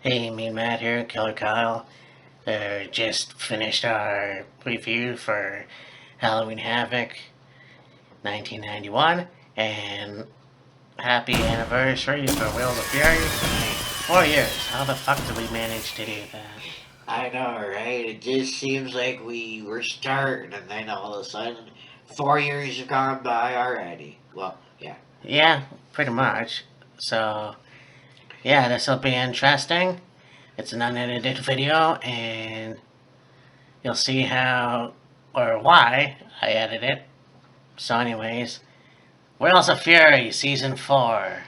Hey, me and Matt here, Killer Kyle. Just finished our review for Halloween Havoc 1991, and happy anniversary for Wheels of Fury. 4 years. How the fuck did we manage to do that? I know, right? It just seems like we were starting, and then all of a sudden, 4 years have gone by already. Well, yeah. Yeah, pretty much. So, yeah, this will be interesting. It's an unedited video, and you'll see how or why I edit it. So, anyways, Wheels of Fury Season 4.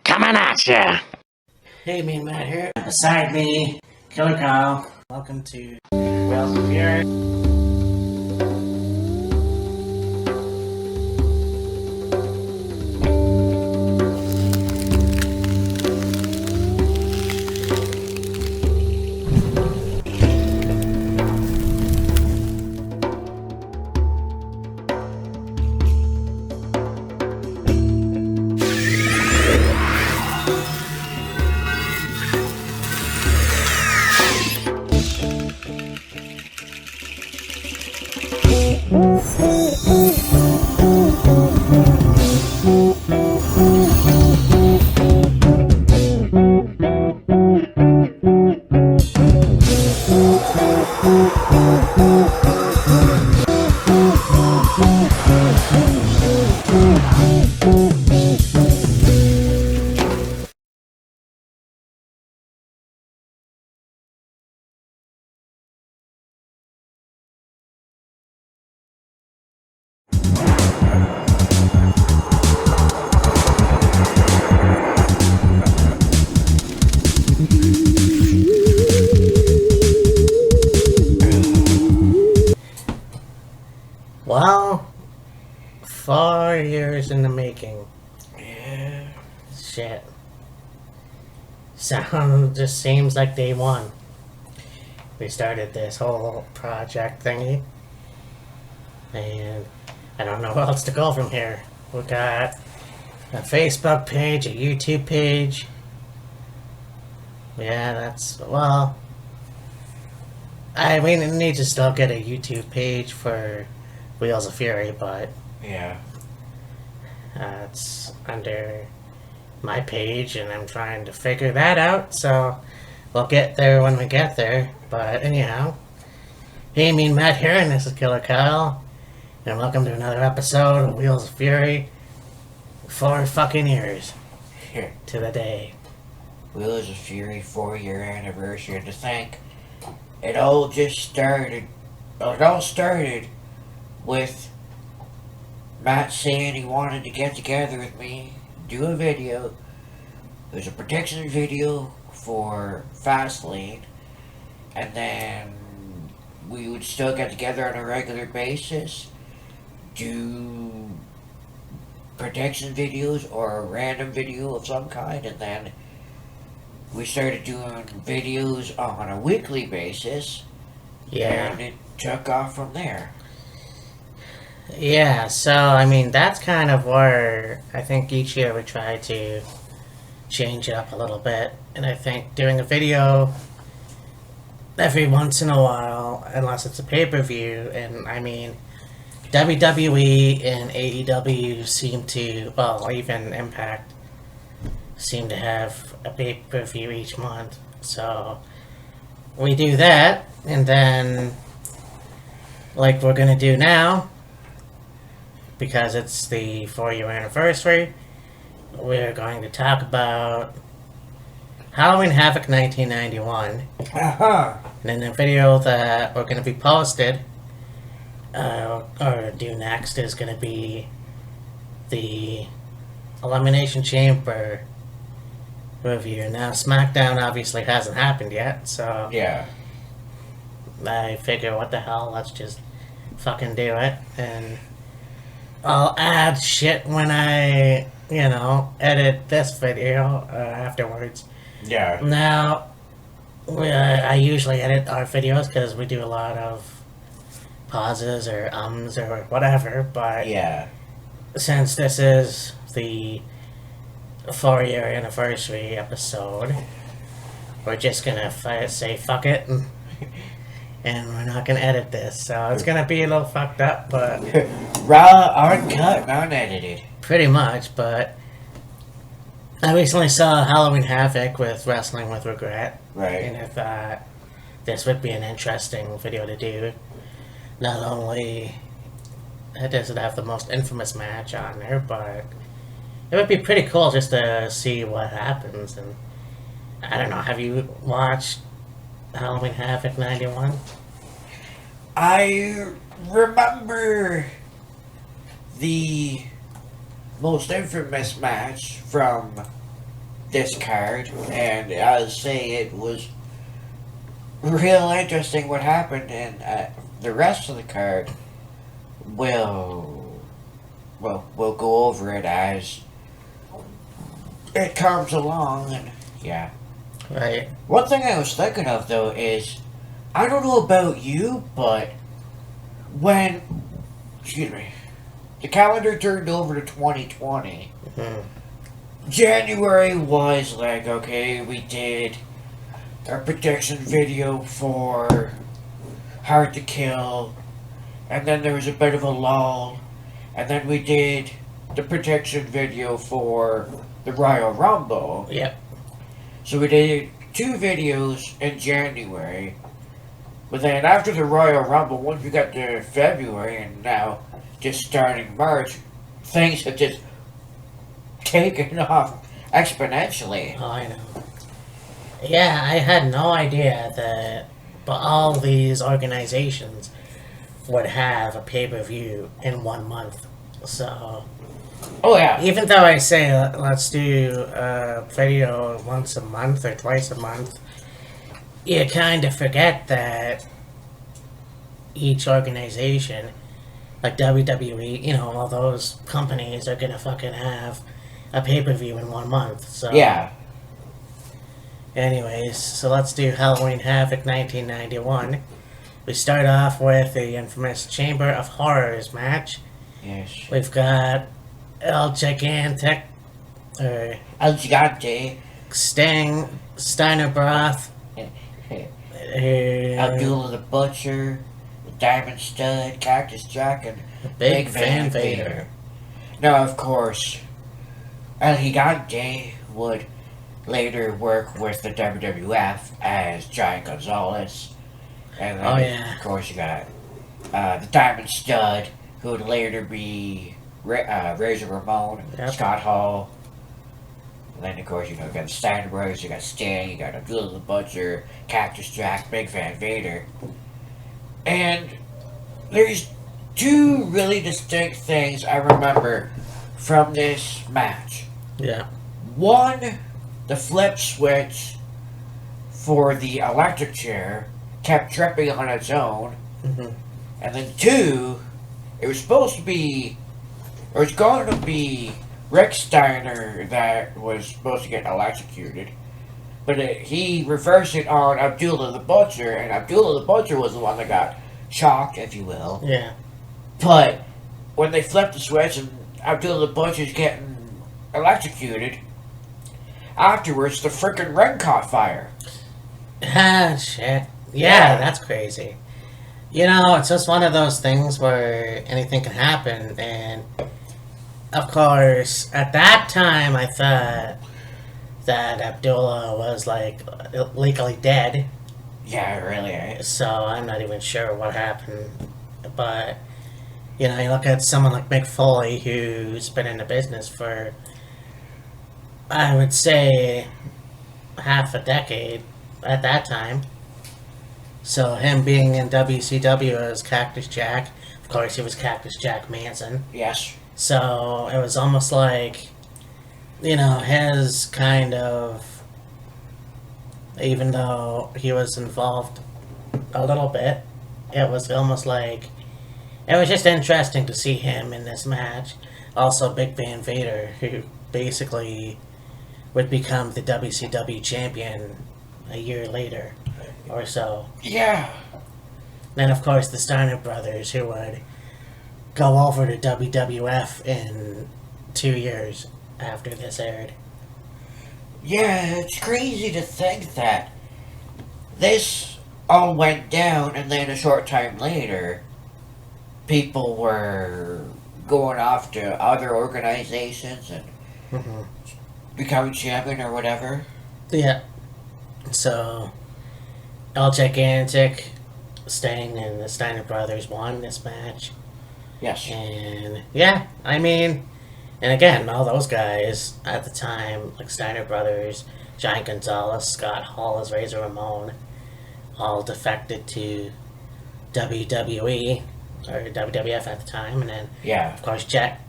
Coming at ya! Hey, me and Matt here. Beside me, Killer Kyle. Welcome to Wheels of Fury. Well, 4 years in the making. Yeah. Shit. Sound just seems like day one. We started this whole project thingy. And I don't know where else to go from here. We got a Facebook page, a YouTube page. Yeah, we need to still get a YouTube page for Wheels of Fury, but Yeah. it's under my page, and I'm trying to figure that out, so we'll get there when we get there. But anyhow, hey, me and Matt here, and this is Killer Kyle, and welcome to another episode of Wheels of Fury. 4 fucking years Here. to the day. Wheels of Fury 4-year anniversary. And to think, it all started with Matt saying he wanted to get together with me, do a video. It was a prediction video for Fastlane, and then we would still get together on a regular basis, do prediction videos or a random video of some kind, and then we started doing videos on a weekly basis, Yeah. and it took off from there. Yeah, so I mean that's kind of where I think each year we try to change it up a little bit, and I think doing a video every once in a while, unless it's a pay-per-view, and I mean WWE and AEW seem to, well, even Impact seem to have a pay-per-view each month, so we do that, and then like we're gonna do now, because it's the 4-year anniversary, we're going to talk about Halloween Havoc 1991. And in the video that we're going to be posted, or do next, is going to be the Elimination Chamber review. Now, SmackDown obviously hasn't happened yet, so Yeah. I figure, what the hell, let's just fucking do it, and I'll add shit when I, edit this video afterwards. Yeah. Now, I usually edit our videos because we do a lot of pauses or or whatever, but Yeah. since this is the 4-year anniversary episode, we're just gonna say fuck it, and we're not gonna edit this. So it's gonna be a little fucked up, but Raw, uncut, unedited. pretty much. But I recently saw Halloween Havoc with Wrestling with Regret, Right. and I thought this would be an interesting video to do. Not only does it have the most infamous match on there, but it would be pretty cool just to see what happens. And I don't know, have you watched Halloween Havoc 91? I remember the most infamous match from this card, and I'll say it was real interesting what happened, and the rest of the card we'll go over it as it comes along, and yeah. Right. One thing I was thinking of though is, I don't know about you, but when, excuse me, the calendar turned over to 2020, January was like, okay, we did our protection video for Hard to Kill, and then there was a bit of a lull, and then we did the protection video for the Royal Rumble. Yep. So we did 2 videos in January, but then after the Royal Rumble, once we got to February and now just starting March, things have just taken off exponentially. Oh, I know. Yeah, I had no idea that all these organizations would have a pay-per-view in 1 month. So, Oh yeah, even though I say let's do a video once a month or twice a month, you kind of forget that each organization, like WWE, you know, all those companies are gonna fucking have a pay-per-view in 1 month. So yeah. anyways, so let's do Halloween Havoc 1991. We start off with the infamous Chamber of Horrors match. Yes. We've got El Gigante, or El Gigante, Sting, Steiner Broth, Abdullah the Butcher, the Diamond Stud, Cactus Jack, and Big Van Vader. Now, of course, El Gigante would later work with the WWF as Giant Gonzalez. And then, Oh, yeah. of course, you got the Diamond Stud, who would later be Razor Ramon, Yep. Scott Hall. And then, of course, you got the Steiner Brothers, you got Sting, you got Abdullah the Butcher, Cactus Jack, Big Van Vader. And there's 2 really distinct things I remember from this match. Yeah. One, the flip switch for the electric chair kept tripping on its own. Mm-hmm. And then 2, it was supposed to be, or it's going to be Rick Steiner that was supposed to get electrocuted. But he reversed it on Abdullah the Butcher, and Abdullah the Butcher was the one that got shocked, if you will. Yeah. But when they flipped the switch and Abdullah the Butcher's getting electrocuted, afterwards the frickin' ring caught fire. Ah, shit. Yeah, Yeah. that's crazy. You know, it's just one of those things where anything can happen, and of course, at that time, I thought that Abdullah was, like, legally dead, Yeah, it really is. so I'm not even sure what happened. But, you know, you look at someone like Mick Foley, who's been in the business for, I would say, half a decade at that time. So him being in WCW as Cactus Jack, of course he was Cactus Jack Manson. Yes. So it was almost like, you know, his kind of, even though he was involved a little bit, it was almost like, it was just interesting to see him in this match. Also Big Van Vader, who basically would become the WCW champion a year later or so. Yeah. Then, of course, the Steiner brothers, who would go over to WWF in 2 years after this aired. Yeah, it's crazy to think that this all went down, and then a short time later, people were going off to other organizations and Hmm. becoming champion or whatever. Yeah. So, El Gigantic, Sting, and the Steiner Brothers won this match. Yes. And yeah, I mean, and again, all those guys at the time, like Steiner Brothers, Giant Gonzalez, Scott Hall as Razor Ramon, all defected to WWE or WWF at the time, and then Yeah. of course Jack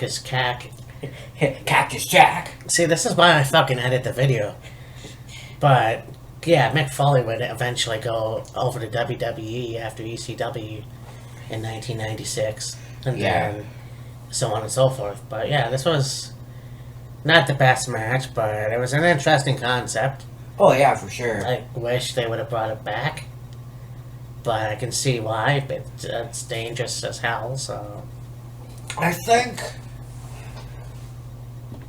is Cack. Cactus Jack. See, this is why I fucking edit the video. But yeah, Mick Foley would eventually go over to WWE after ECW in 1996, and Yeah. then so on and so forth. But yeah, this was not the best match, but it was an interesting concept. Oh yeah, for sure. I wish they would have brought it back, but I can see why. But it's dangerous as hell. So I think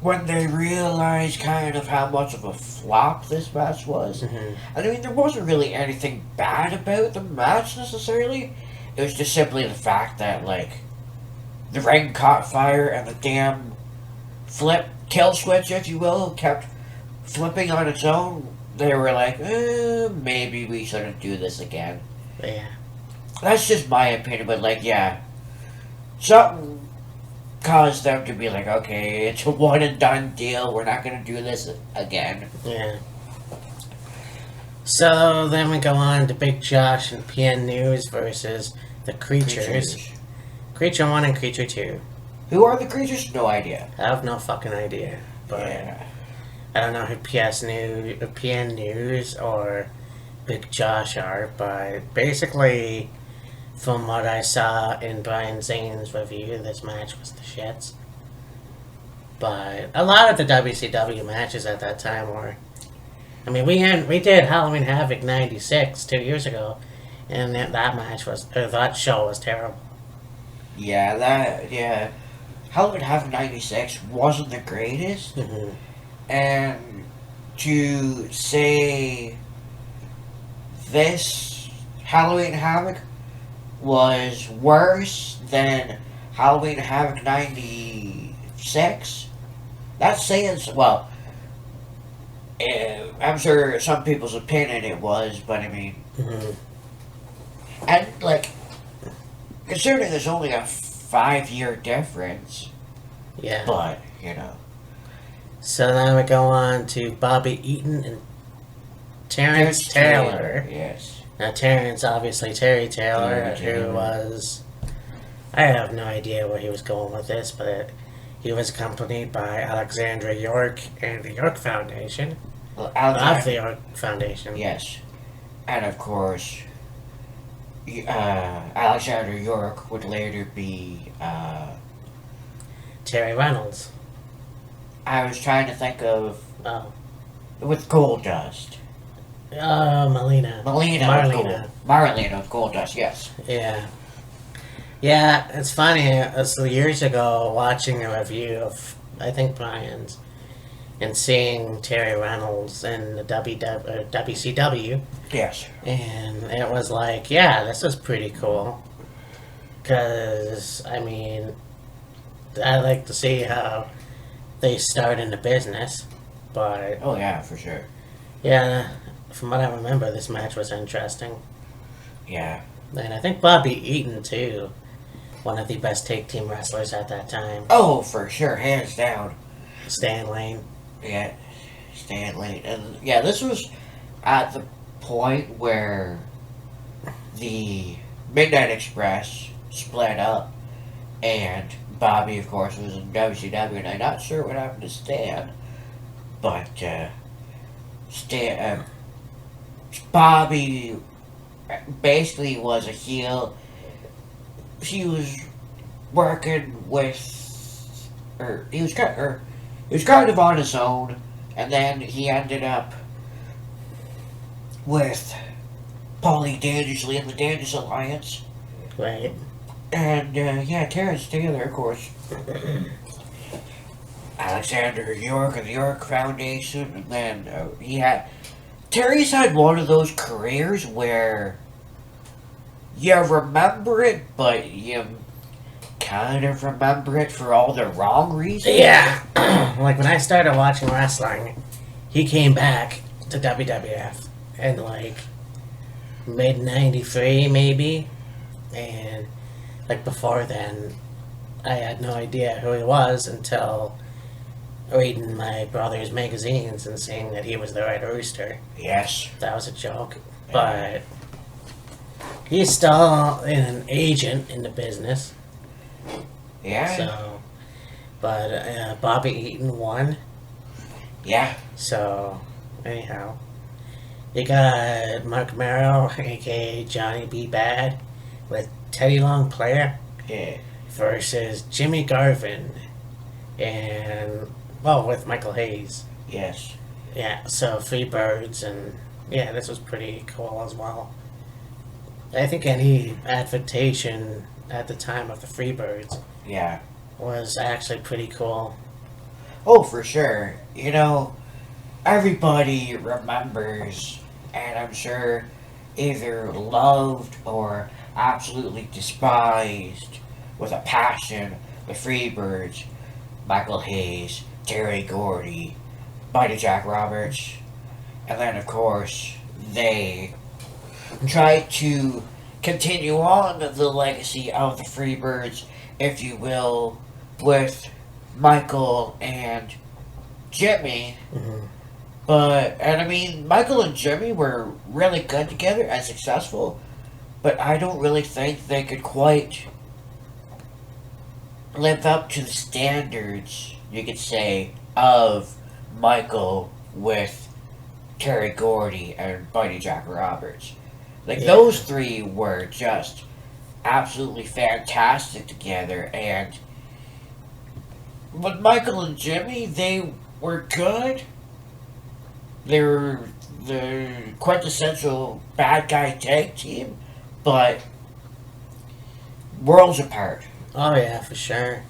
when they realized kind of how much of a flop this match was, mhm. I mean, there wasn't really anything bad about the match necessarily. It was just simply the fact that, like, the ring caught fire and the damn kill switch, if you will, kept flipping on its own. They were like, maybe we shouldn't do this again. Yeah, That's just my opinion, but, like, yeah. Something caused them to be like, okay, it's a one and done deal. We're not going to do this again. yeah. So then we go on to Big Josh and PN News versus the Creatures. Creature 1 and Creature 2. Who are the creatures? No idea. I have no fucking idea. But Yeah. I don't know who PN News or Big Josh are, but basically, from what I saw in Brian Zane's review, this match was the shits. But a lot of the WCW matches at that time were. I mean, we did Halloween Havoc '96 2 years ago, and that show was terrible. Yeah. Halloween Havoc 96 wasn't the greatest, Hmm. and to say this Halloween Havoc was worse than Halloween Havoc 96, that's saying, well, I'm sure some people's opinion it was, but I mean, Hmm. and like, considering there's only a 5-year difference, Yeah. but, you know. So then we go on to Bobby Eaton and Terrence Taylor. Yes. Now Terrence, obviously Terry Taylor, Terry Taylor. who was, I have no idea where he was going with this, but he was accompanied by Alexandra York and the York Foundation. Well, Of the York Foundation. Yes. And of course, Alexander York would later be, Terry Reynolds. I was trying to think of, Oh. with Gold Dust. Melina. Marlena of Gold Dust, yes. Yeah. Yeah, it's funny. It was years ago watching a review of, I think, Brian's, and seeing Terry Reynolds in the WCW, Yes. and it was like, yeah, this is pretty cool. Because, I mean, I like to see how they start in the business, but Oh, yeah, for sure. yeah, from what I remember, this match was interesting. Yeah. And I think Bobby Eaton, too, one of the best take team wrestlers at that time. Oh, for sure, hands down. Stan Lane. Yeah, Stanley. And yeah, this was at the point where the Midnight Express split up, and Bobby, of course, was in WCW, and I'm not sure what happened to Stan, but Bobby basically was a heel. He was working with, he was kind of on his own, and then he ended up with Paulie Dangerously in the Dangerous Alliance. Right. And, yeah, Terrence Taylor, of course. Alexander York of the York Foundation, and then he had Terry's had one of those careers where you remember it, but you kind of remember it for all the wrong reasons. Yeah. Like when I started watching wrestling, he came back to WWF in like mid '93 maybe, and like before then, I had no idea who he was until reading my brother's magazines and seeing that he was the Red Rooster. Yes. That was a joke, but he's still an agent in the business. Yeah. So, but Bobby Eaton won. Yeah. So, anyhow, you got Mark Merrow, aka Johnny B. Bad, with Teddy Long Player Yeah. versus Jimmy Garvin, and well, with Michael Hayes. Yes. Yeah, so Freebirds, and yeah, this was pretty cool as well. I think any adaptation at the time of the Freebirds Yeah. was actually pretty cool. Oh, for sure. You know, everybody remembers, and I'm sure either loved or absolutely despised with a passion the Freebirds, Michael Hayes, Terry Gordy, Mighty Jack Roberts, and then of course they tried to continue on the legacy of the Freebirds, if you will, with Michael and Jimmy. Mm-hmm. And I mean, Michael and Jimmy were really good together and successful, but I don't really think they could quite live up to the standards, you could say, of Michael with Terry Gordy and Mighty Jack Roberts. Like, Yeah. those three were just absolutely fantastic together, and with Michael and Jimmy, they were good. They were the quintessential bad guy tag team, but worlds apart. Oh yeah, for sure.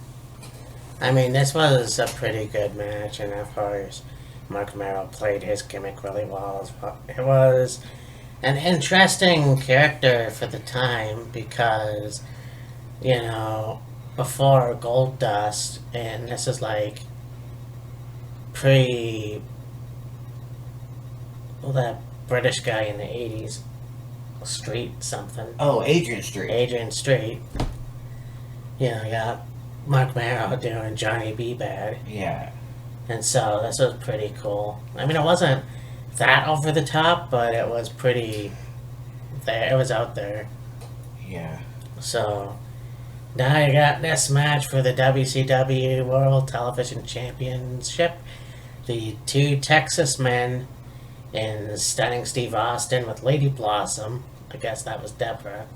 I mean, this was a pretty good match, and of course, Mark Merrill played his gimmick really well as well. It was an interesting character for the time because, you know, before Gold Dust, and this is like pre, well, that British guy in the 80s, Street something. Oh, Adrian Street. Adrian Street. You know, you got Mark Merrow doing Johnny B. Bad. Yeah. And so this was pretty cool. I mean, it wasn't that over the top, but it was pretty there. It was out there. Yeah. So now you got this match for the WCW World Television Championship. The two Texas men in Stunning Steve Austin with Lady Blossom. I guess that was Deborah.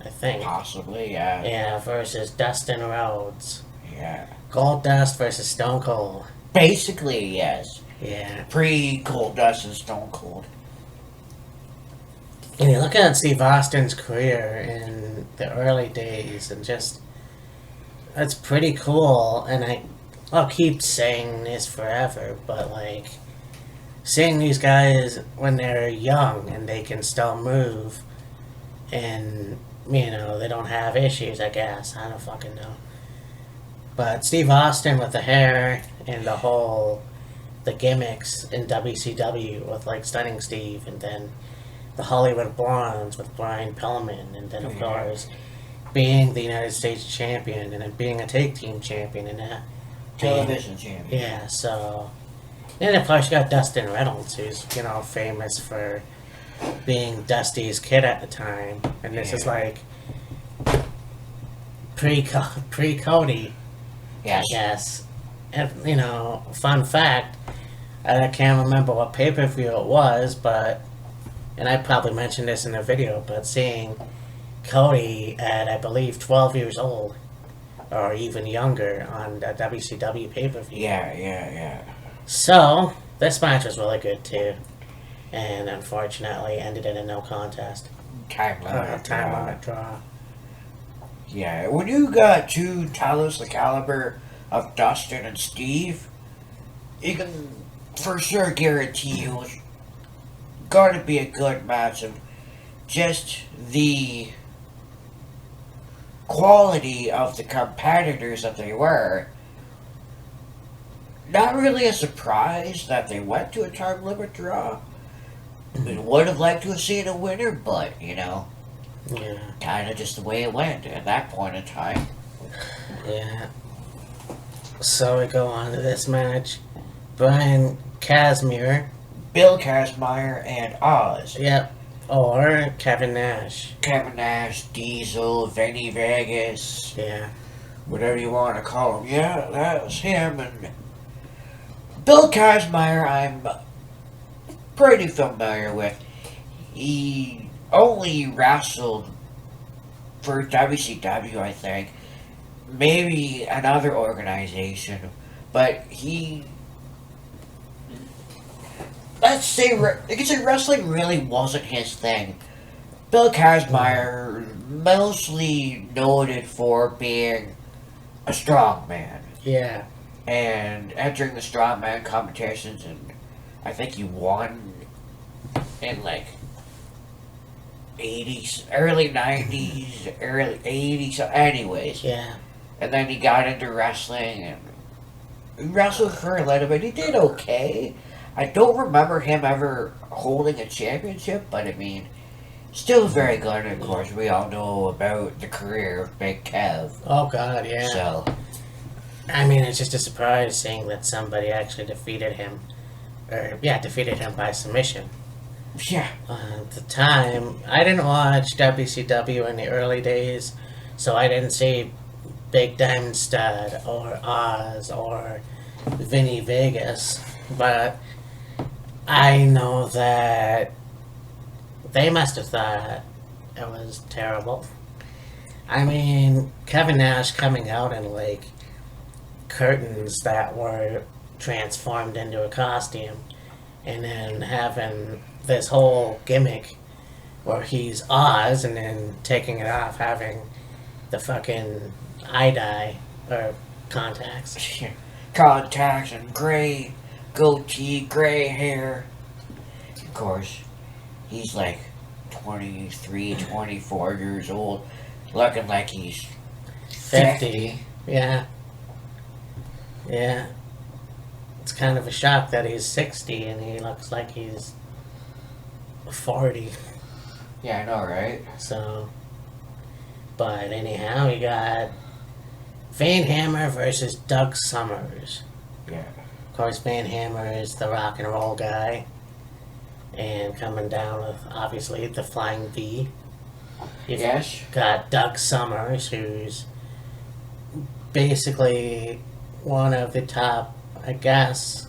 I think. Possibly, yeah. Yeah, versus Dustin Rhodes. Yeah. Gold Dust versus Stone Cold. Basically, yes. Yeah. Pre-Gold Dust and Stone Cold. And you look at Steve Austin's career in the early days and just, it's pretty cool. And I'll keep saying this forever, but like, seeing these guys when they're young and they can still move and, you know, they don't have issues, I guess. I don't fucking know. But Steve Austin with the hair and the gimmicks in WCW with like Stunning Steve, and then the Hollywood Blondes with Brian Pillman, and then of course being the United States champion and then being a tag team champion and that. Television champion. Yeah, so. And of course you got Dustin Reynolds, who's, you know, famous for being Dusty's kid at the time. And this is like pre-Cody. Yes. I guess. And, you know, fun fact, I can't remember what pay-per-view it was, but, and I probably mentioned this in the video, but seeing Cody at, I believe, 12 years old, or even younger, on the WCW pay-per-view. Yeah. So, this match was really good, too. And unfortunately ended in a no contest. Time limit draw. Yeah, when you got two talents the caliber of Dustin and Steve, you can for sure guarantee going to be a good match, and just the quality of the competitors that they were. Not really a surprise that they went to a time limit draw. We would have liked to have seen a winner, but, you know, Yeah. kind of just the way it went at that point in time. Yeah. So we go on to this match. Brian Casimir. Bill Kazmaier and Oz. Yep. Or Kevin Nash. Kevin Nash, Diesel, Vinny Vegas, Yeah. whatever you want to call him. Yeah, that was him. And Bill Kazmaier, I'm pretty familiar with. He only wrestled for WCW, I think. Maybe another organization. But he... Let's say, you could say wrestling really wasn't his thing. Bill Kazmaier, mostly noted for being a strongman. Yeah. And entering the strongman competitions, and I think he won in like 80s, early 90s, early 80s, anyways. Yeah. And then he got into wrestling, and he wrestled for a little bit. He did okay. I don't remember him ever holding a championship, but I mean, still very good. And of course, we all know about the career of Big Kev. Oh, God, yeah. So, I mean, it's just a surprise seeing that somebody actually defeated him. Or, yeah, defeated him by submission. yeah. At the time, I didn't watch WCW in the early days, so I didn't see Big Diamond Stud or Oz or Vinny Vegas, but I know that they must have thought it was terrible. I mean, Kevin Nash coming out in like curtains that were transformed into a costume, and then having this whole gimmick where he's Oz and then taking it off, having the fucking eye dye or contacts. Contacts and gray goatee, gray hair. Of course, he's like 23, 24 years old, looking like he's 50. Yeah. Yeah. It's kind of a shock that he's 60 and he looks like he's 40. Yeah, I know, right? So, but anyhow, you got Van Hammer versus Doug Summers. Yeah. Of course, Van Hammer is the rock and roll guy. And coming down with, obviously, the Flying V. You've Yes. got Doug Summers, who's basically one of the top, I guess,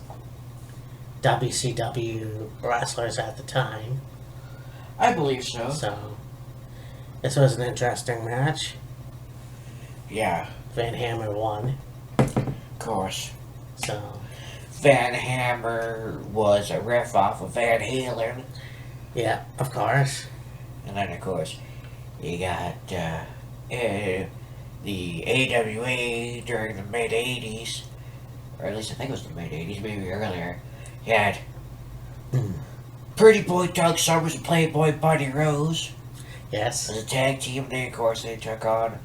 WCW wrestlers at the time. I believe so. So, this was an interesting match. Yeah, Van Hammer won. of course. So, Van Hammer was a riff off of Van Halen. yeah, of course. And then, of course, you got the AWA during the mid-80s. Or at least I think it was the mid-80s, maybe earlier. You had Pretty Boy Doug Summers and Playboy Buddy Rose Yes. as a tag team. They, of course, they took on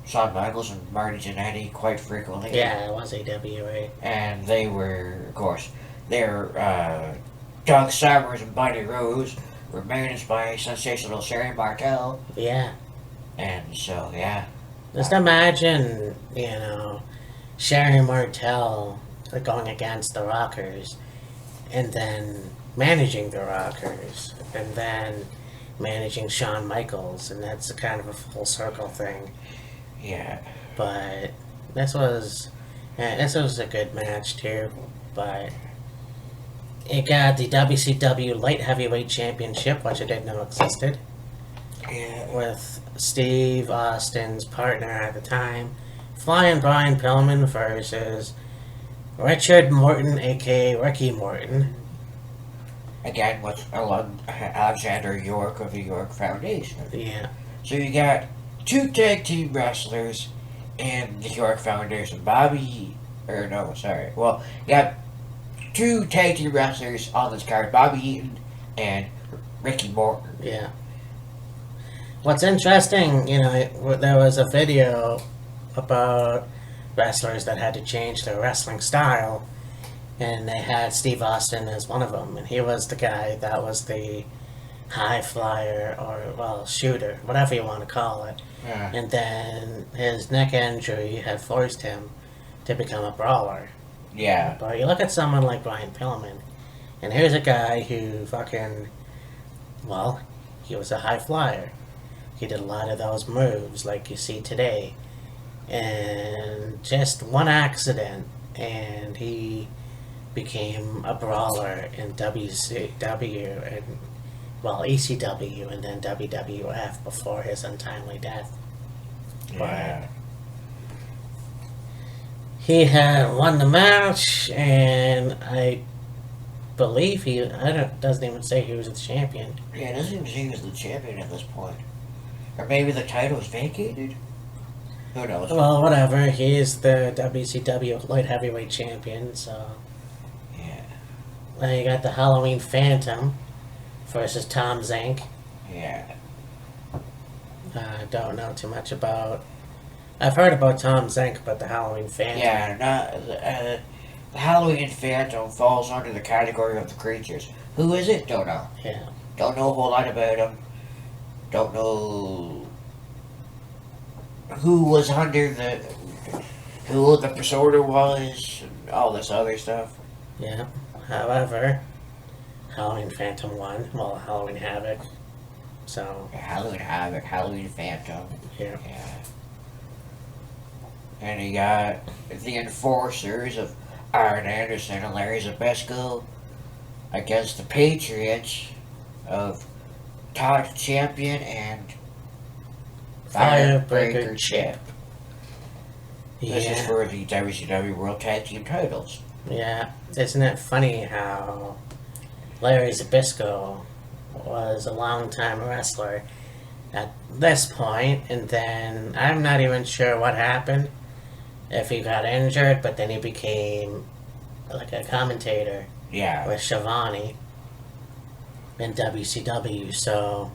Shawn Michaels and Marty Jannetty quite frequently. Yeah, it was AWA. And they were, of course, Doug Summers and Buddy Rose were managed by sensational Sherry Martel. Yeah. And so, yeah. Just imagine, Sherry Martel going against the Rockers, and then managing the Rockers, and then managing Shawn Michaels, and that's a kind of a full circle thing. Yeah. But this was a good match too. But it got the WCW Light Heavyweight Championship, which I didn't know existed, Yeah. with Steve Austin's partner at the time, Flying Brian Pillman versus Richard Morton, aka Ricky Morton. Again, with Alexander York of the York Foundation. Yeah. So you got two tag team wrestlers in the York Foundation. You got two tag team wrestlers on this card, Bobby Eaton and Ricky Morton. Yeah. What's interesting, there was a video about wrestlers that had to change their wrestling style, and they had Steve Austin as one of them, and he was the guy that was the high flyer, or, well, shooter, whatever you want to call it. Yeah. And then his neck injury had forced him to become a brawler. Yeah. But you look at someone like Brian Pillman, and here's a guy who he was a high flyer. He did a lot of those moves like you see today. And just one accident, and he became a brawler in WCW, and, ECW, and then WWF before his untimely death. Yeah. But he had won the match, and I believe doesn't even say he was the champion. Yeah, it doesn't even say he was the champion at this point. Or maybe the title was vacated? Who knows? Well, whatever. He's the WCW light heavyweight champion, so. Yeah. Then you got the Halloween Phantom versus Tom Zank. Yeah. I don't know too much about. I've heard about Tom Zank, but the Halloween Phantom. Yeah, the Halloween Phantom falls under the category of the creatures. Who is it? Don't know. Yeah. Don't know a whole lot about him. Don't know who was under who the persona was, and all this other stuff. Yeah. However, Halloween Phantom won. Well, Halloween Havoc. So. Halloween Havoc, Halloween Phantom. Yeah. Yeah. And you got the Enforcers of Arn Anderson and Larry Zbyszko against the Patriots of Todd Champion and Firebreaker Chip. This is for the WCW World Tag Team titles. Yeah. Isn't it funny how Larry Zbyszko was a long-time wrestler at this point, and then I'm not even sure what happened, if he got injured, but then he became like a commentator with Shivani in WCW. So,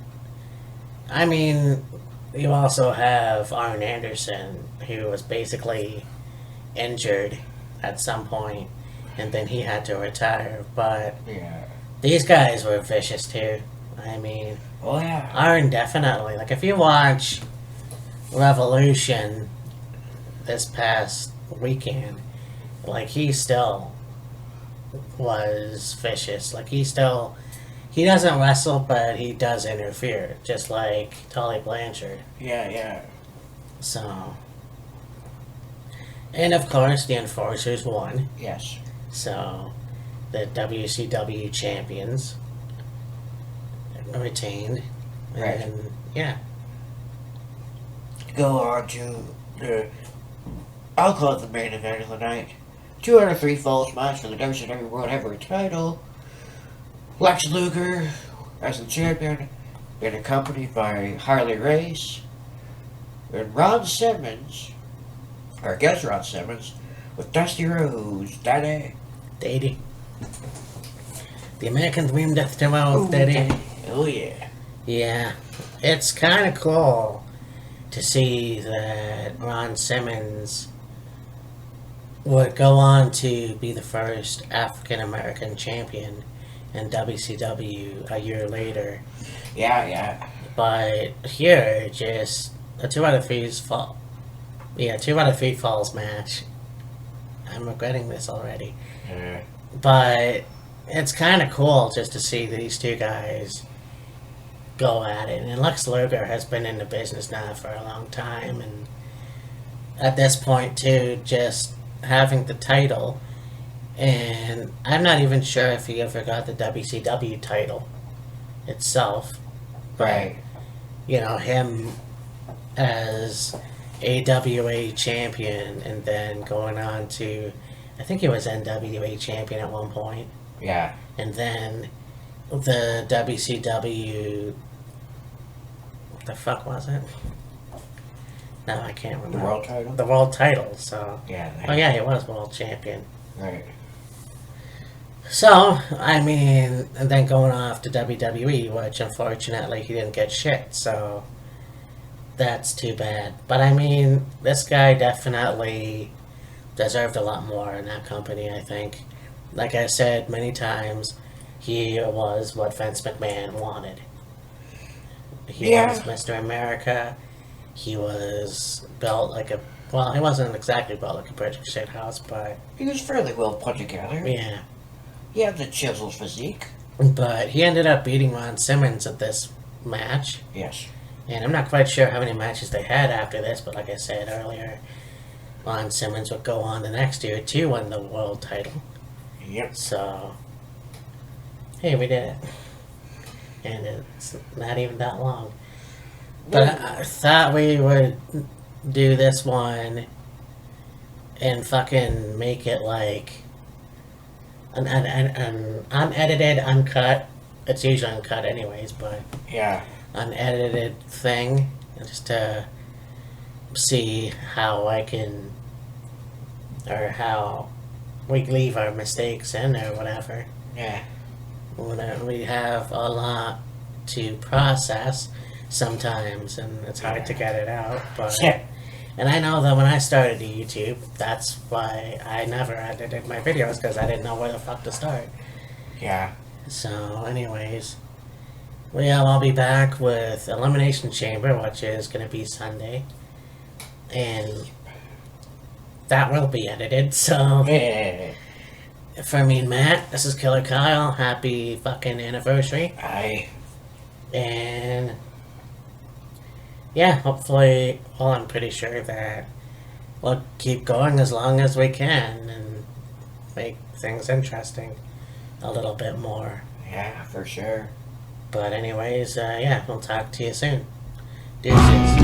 I mean, you also have Arn Anderson, who was basically injured at some point, and then he had to retire. But these guys were vicious too. I mean, Arn definitely. Like, if you watch Revolution this past weekend, like, he still was vicious. Like, he doesn't wrestle, but he does interfere, just like Tully Blanchard. Yeah. So, and of course, the Enforcers won. Yes. So, the WCW champions retained. Right. And, yeah. Go on to I'll call it the main event of the night. 2 out of 3 falls match for the WCW World Heavyweight title. Lex Luger as the champion, been accompanied by Harley Race and Ron Simmons, or I guess Ron Simmons, with Dusty Rhodes, Daddy. Daddy. The American Dream Death to Mouth, Daddy. Oh yeah. Yeah. It's kind of cool to see that Ron Simmons would go on to be the first African American champion in WCW a year later. Yeah. But here, just a 2 out of 3 fall. Yeah, 2 out of 3 falls match. I'm regretting this already. But it's kind of cool just to see these two guys go at it. And Lex Luger has been in the business now for a long time, and at this point too, just having the title, and I'm not even sure if he ever got the WCW title itself. Right. You know, him as AWA champion, and then going on to, I think he was NWA champion at one point. Yeah. And then the WCW, what the fuck was it? No, I can't remember. The world title? The world title, so. Yeah. Oh yeah, he was world champion. Right. So, I mean, and then going off to WWE, which unfortunately he didn't get shit, so that's too bad. But I mean, this guy definitely deserved a lot more in that company, I think. Like I said many times, he was what Vince McMahon wanted. He Yeah, was Mr. America. He was built like a. Well, he wasn't exactly built like a British shit house, but he was fairly well put together. yeah. He had the chiseled physique. But he ended up beating Ron Simmons at this match. Yes. And I'm not quite sure how many matches they had after this, but like I said earlier, Ron Simmons would go on the next year to win the world title. Yep. So, hey, we did it. And it's not even that long. But I thought we would do this one and fucking make it like an unedited, uncut. It's usually uncut anyways, but Yeah. unedited thing. Just to see how I can, or how we leave our mistakes in or whatever. Yeah. When we have a lot to process sometimes, and it's hard to get it out. But Yeah. and I know that when I started YouTube, that's why I never edited my videos, because I didn't know where the fuck to start. Yeah. So, anyways, I'll be back with Elimination Chamber, which is going to be Sunday, and that will be edited. So, Yeah. for me and Matt, this is Killer Kyle. Happy fucking anniversary. I. And yeah, hopefully, well, I'm pretty sure that we'll keep going as long as we can and make things interesting a little bit more. Yeah, for sure. But anyways, yeah, we'll talk to you soon. Deuces.